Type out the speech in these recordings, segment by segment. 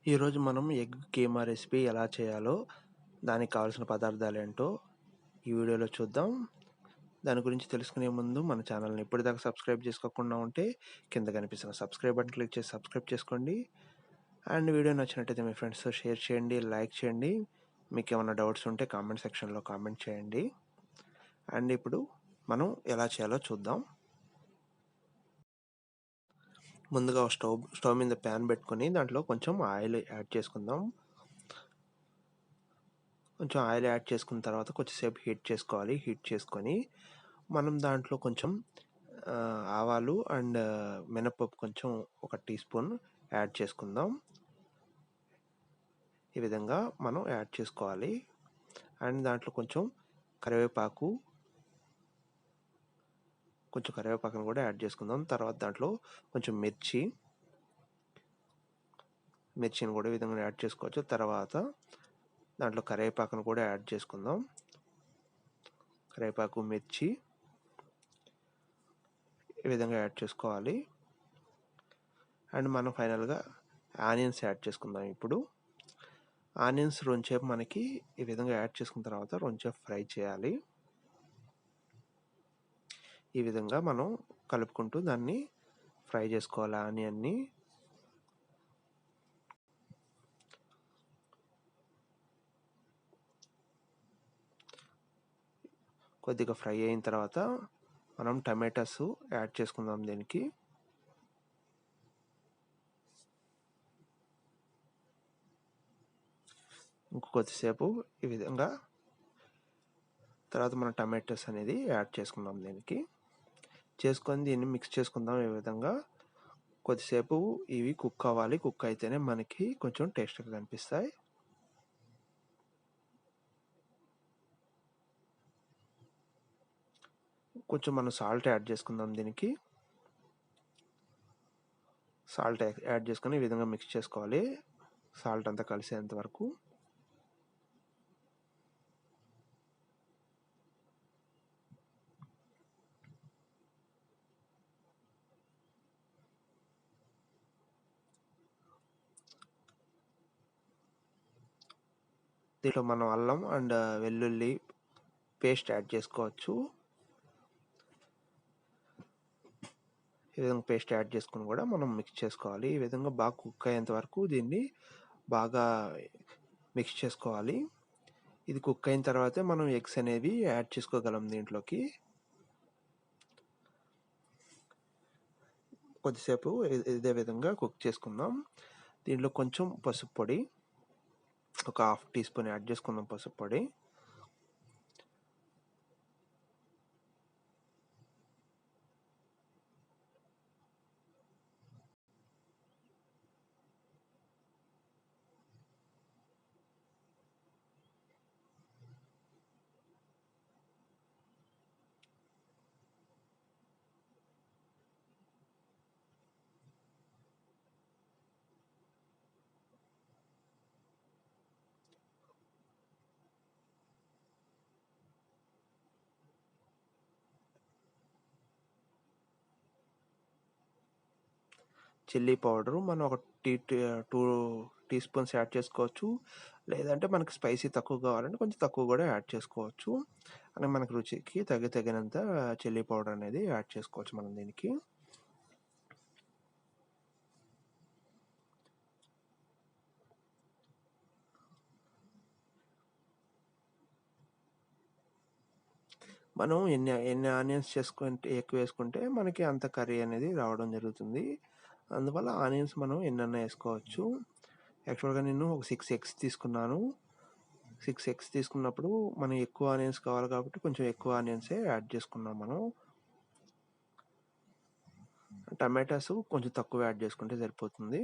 ఈరోజు మనం egg keema recipe ఎలా చేయాలో దానికి కావాల్సిన పదార్థాలేంటో ఈ వీడియోలో చూద్దాం. దాని గురించి తెలుసుకునే ముందు మన ఛానల్ని ఇప్పటిదాకా సబ్స్క్రైబ్ చేసుకోకుండా ఉంటే కింద కనిపిస్తున్న సబ్స్క్రైబ్ బటన్ క్లిక్ చేసి సబ్స్క్రైబ్ చేసుకోండి. అండ్ వీడియో నచ్చినట్టయితే మీ ఫ్రెండ్స్తో షేర్ చేయండి, లైక్ చేయండి. మీకు ఏమైనా డౌట్స్ ఉంటే కామెంట్ సెక్షన్లో కామెంట్ చేయండి. అండ్ ఇప్పుడు మనం ఎలా చేయాలో చూద్దాం. ముందుగా స్టవ్ మీద ప్యాన్ పెట్టుకొని దాంట్లో కొంచెం ఆయిల్ యాడ్ చేసుకుందాం. కొంచెం ఆయిల్ యాడ్ చేసుకున్న తర్వాత కొంచెంసేపు హీట్ చేసుకోవాలి. హీట్ చేసుకొని మనం దాంట్లో కొంచెం ఆవాలు అండ్ మినపప్పు కొంచెం 1 టీ స్పూన్ యాడ్ చేసుకుందాం. ఈ విధంగా మనం యాడ్ చేసుకోవాలి. అండ్ దాంట్లో కొంచెం కరివేపాకును కూడా యాడ్ చేసుకుందాం. తర్వాత దాంట్లో కొంచెం మిర్చిని కూడా ఈ విధంగా యాడ్ చేసుకోవచ్చు. తర్వాత దాంట్లో కరివేపాకును కూడా యాడ్ చేసుకుందాం. కరివేపాకు, మిర్చి ఈ విధంగా యాడ్ చేసుకోవాలి. అండ్ మనం ఫైనల్గా ఆనియన్స్ యాడ్ చేసుకుందాం. ఇప్పుడు ఆనియన్స్ రొంచేపు మనకి ఈ విధంగా యాడ్ చేసుకున్న తర్వాత రొంచేపు ఫ్రై చేయాలి. ఈ విధంగా మనం కలుపుకుంటూ దాన్ని ఫ్రై చేసుకోవాలి. ఆనియన్ని కొద్దిగా ఫ్రై అయిన తర్వాత మనం టమాటాస్ యాడ్ చేసుకుందాం. దీనికి కొద్దిసేపు ఈ విధంగా తర్వాత మనం టమాటాస్ అనేది యాడ్ చేసుకుందాం. చేసుకొని దీన్ని మిక్స్ చేసుకుందాం. ఈ విధంగా కొద్దిసేపు ఇవి కుక్ అవ్వాలి. కుక్ అయితేనే మనకి కొంచెం టేస్ట్గా కనిపిస్తాయి. కొంచెం మనం సాల్ట్ యాడ్ చేసుకుందాం. దీనికి సాల్ట్ యాడ్ చేసుకొని ఈ విధంగా మిక్స్ చేసుకోవాలి. సాల్ట్ అంతా కలిసేంత వరకు. దీంట్లో మనం అల్లం అండ్ వెల్లుల్లి పేస్ట్ యాడ్ చేసుకోవచ్చు. ఈ విధంగా పేస్ట్ యాడ్ చేసుకుని కూడా మనం మిక్స్ చేసుకోవాలి. ఈ విధంగా బాగా కుక్ అయ్యేంత వరకు దీన్ని బాగా మిక్స్ చేసుకోవాలి. ఇది కుక్ అయిన తర్వాతే మనం ఎగ్స్ అనేవి యాడ్ చేసుకోగలం. దీంట్లోకి కొద్దిసేపు ఇదే విధంగా కుక్ చేసుకుందాం. దీంట్లో కొంచెం పసుపు పొడి, ఒక 1/2 టీ స్పూన్ యాడ్ చేసుకుందాం. పసుపు పొడి చిల్లీ పౌడరు మనం ఒక 2 టీ స్పూన్స్ యాడ్ చేసుకోవచ్చు. లేదంటే మనకి స్పైసీ తక్కువ కావాలంటే కొంచెం తక్కువ కూడా యాడ్ చేసుకోవచ్చు. అని మనకు రుచికి తగినంత చిల్లీ పౌడర్ అనేది యాడ్ చేసుకోవచ్చు మనం దీనికి. మనం ఎన్ని ఆనియన్స్ ఎక్కువ వేసుకుంటే మనకి అంత కర్రీ అనేది రావడం జరుగుతుంది. అందువల్ల ఆనియన్స్ మనం ఎన్నైనా వేసుకోవచ్చు. యాక్చువల్గా నేను ఒక 6 ఎగ్స్ తీసుకున్నాను. 6 ఎగ్స్ తీసుకున్నప్పుడు మనం ఎక్కువ ఆనియన్స్ కావాలి కాబట్టి కొంచెం ఎక్కువ ఆనియన్సే యాడ్ చేసుకున్నాం. మనం టమాటాస్ కొంచెం తక్కువ యాడ్ చేసుకుంటే సరిపోతుంది.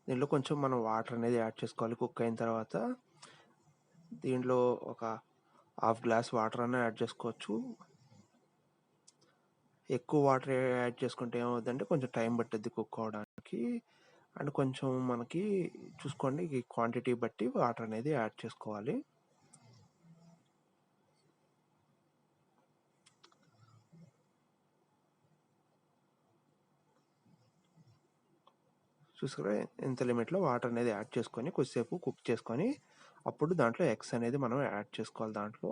దీంట్లో కొంచెం మనం వాటర్ అనేది యాడ్ చేసుకోవాలి. కుక్ అయిన తర్వాత దీంట్లో ఒక 1/2 గ్లాస్ వాటర్ అన్న యాడ్ చేసుకోవచ్చు. ఎక్కువ వాటర్ యాడ్ చేసుకుంటే ఏమవుతుందంటే కొంచెం టైం పట్టుద్ది కుక్ అవడానికి. అండ్ కొంచెం మనకి చూసుకోండి, ఈ క్వాంటిటీ బట్టి వాటర్ అనేది యాడ్ చేసుకోవాలి. చూసారా, ఇంత లిమిట్‌లో వాటర్ అనేది యాడ్ చేసుకొని కొద్దిసేపు కుక్ చేసుకొని, అప్పుడు దాంట్లో ఎగ్స్ అనేది మనం యాడ్ చేసుకోవాలి దాంట్లో.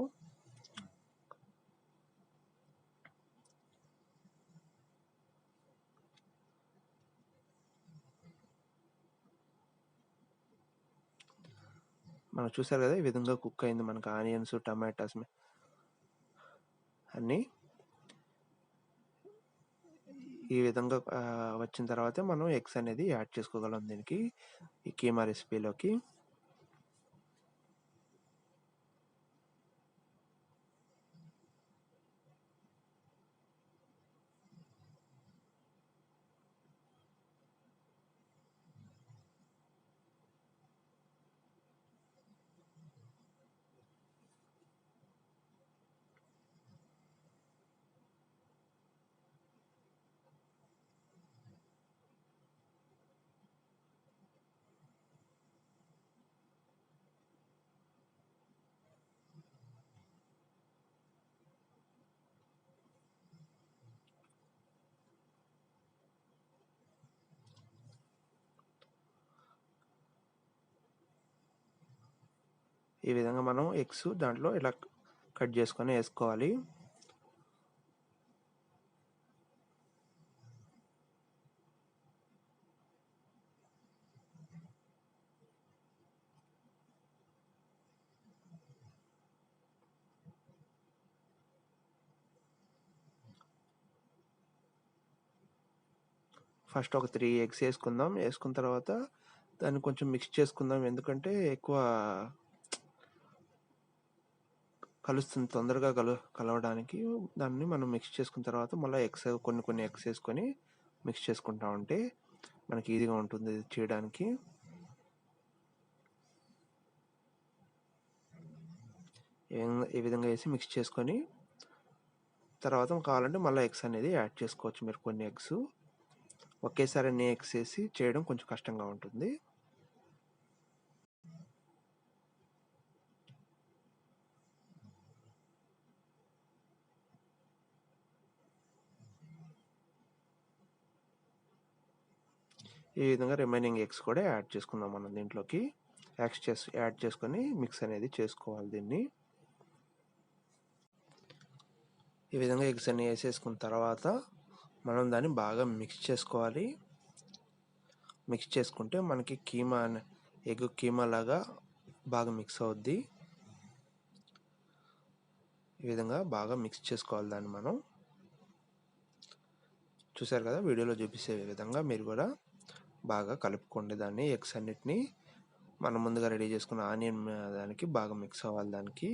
మనం చూసారు కదా, ఈ విధంగా కుక్ అయింది మనకు ఆనియన్స్, టమాటాస్ అన్నీ. ఈ విధంగా వచ్చిన తర్వాతే మనం ఎగ్స్ అనేది యాడ్ చేసుకోగలం దీనికి, ఈ కీమా రెసిపీలోకి. ఈ విధంగా మనం ఎగ్స్ దాంట్లో ఇలా కట్ చేసుకొని వేసుకోవాలి. ఫస్ట్ ఒక 3 ఎగ్స్ వేసుకుందాం. వేసుకున్న తర్వాత దాన్ని కొంచెం మిక్స్ చేసుకుందాం, ఎందుకంటే ఎక్కువ కలుస్తుంది, తొందరగా కలవడానికి. దాన్ని మనం మిక్స్ చేసుకున్న తర్వాత మళ్ళీ కొన్ని ఎగ్స్ వేసుకొని మిక్స్ చేసుకుంటా ఉంటే మనకి ఈజీగా ఉంటుంది ఇది చేయడానికి. ఈ విధంగా వేసి మిక్స్ చేసుకొని తర్వాత కావాలంటే మళ్ళీ ఎగ్స్ అనేది యాడ్ చేసుకోవచ్చు మీరు. కొన్ని ఎగ్స్ ఒకేసారి అన్ని ఎగ్స్ వేసి చేయడం కొంచెం కష్టంగా ఉంటుంది. ఈ విధంగా రిమైనింగ్ ఎగ్స్ కూడా యాడ్ చేసుకుందాం మనం దీంట్లోకి. యాడ్ చేసుకొని మిక్స్ అనేది చేసుకోవాలి దీన్ని. ఈ విధంగా ఎగ్స్ అన్ని వేసేసుకున్న తర్వాత మనం దాన్ని బాగా మిక్స్ చేసుకోవాలి. మిక్స్ చేసుకుంటే మనకి ఎగ్ కీమా లాగా బాగా మిక్స్ అవుద్ది. ఈ విధంగా బాగా మిక్స్ చేసుకోవాలి దాన్ని మనం. చూసారు కదా, వీడియోలో చూపించే విధంగా మీరు కూడా బాగా కలుపుకోండి దాన్ని. ఎగ్స్ అన్నిటినీ మనం ముందుగా రెడీ చేసుకున్న ఆనియన్ దానికి బాగా మిక్స్ అవ్వాలి దానికి.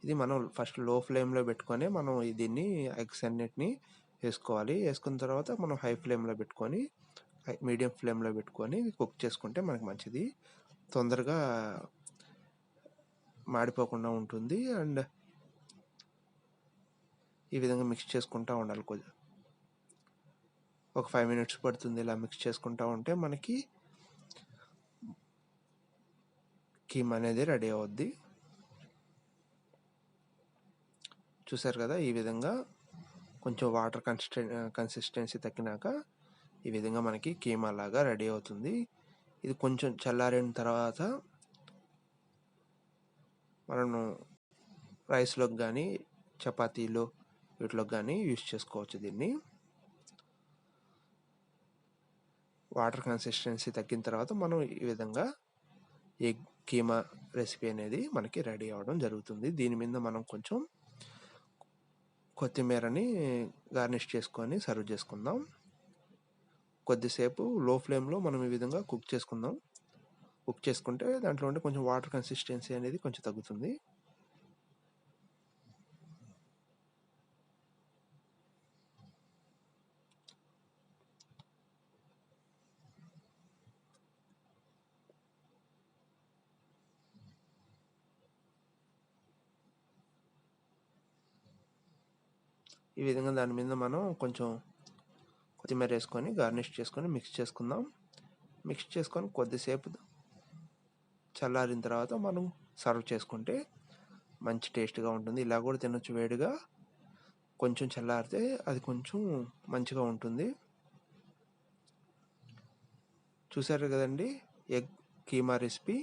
ఇది మనం ఫస్ట్ లో ఫ్లేమ్లో పెట్టుకొని మనం దీన్ని ఎగ్స్ అన్నిటినీ వేసుకోవాలి. వేసుకున్న తర్వాత మనం హై ఫ్లేమ్లో పెట్టుకొని మీడియం ఫ్లేమ్లో పెట్టుకొని కుక్ చేసుకుంటే మనకి మంచిది, తొందరగా మాడిపోకుండా ఉంటుంది. అండ్ ఈ విధంగా మిక్స్ చేసుకుంటూ ఉండాలి. ఒక 5 minutes పడుతుంది ఇలా మిక్స్ చేసుకుంటూ ఉంటే మనకి కీమా అనేది రెడీ అవుద్ది. చూసారు కదా, ఈ విధంగా కొంచెం వాటర్ కన్సిస్టెన్సీ తగ్గినాక ఈ విధంగా మనకి కీమా లాగా రెడీ అవుతుంది. ఇది కొంచెం చల్లారిన తర్వాత మనము రైస్లోకి కానీ చపాతీలో వీటిలోకి కానీ యూజ్ చేసుకోవచ్చు దీన్ని. వాటర్ కన్సిస్టెన్సీ తగ్గిన తర్వాత మనం ఈ విధంగా ఎగ్ కీమా రెసిపీ అనేది మనకి రెడీ అవ్వడం జరుగుతుంది. దీని మీద మనం కొంచెం కొత్తిమీరని గార్నిష్ చేసుకొని సర్వ్ చేసుకుందాం. కొద్దిసేపు లో ఫ్లేమ్లో మనం ఈ విధంగా కుక్ చేసుకుందాం. కుక్ చేసుకుంటే దాంట్లో ఉంటే కొంచెం వాటర్ కన్సిస్టెన్సీ అనేది కొంచెం తగ్గుతుంది. ఈ విధంగా దాని మీద మనం కొంచెం కొత్తిమీర వేసుకొని గార్నిష్ చేసుకొని మిక్స్ చేసుకుందాం. మిక్స్ చేసుకొని కొద్దిసేపు చల్లారిన తర్వాత మనం సర్వ్ చేసుకుంటే మంచి టేస్ట్గా ఉంటుంది. ఇలా కూడా తినొచ్చు వేడిగా, కొంచెం చల్లారితే అది కొంచెం మంచిగా ఉంటుంది. చూసారు కదండి ఎగ్ కీమా రెసిపీ.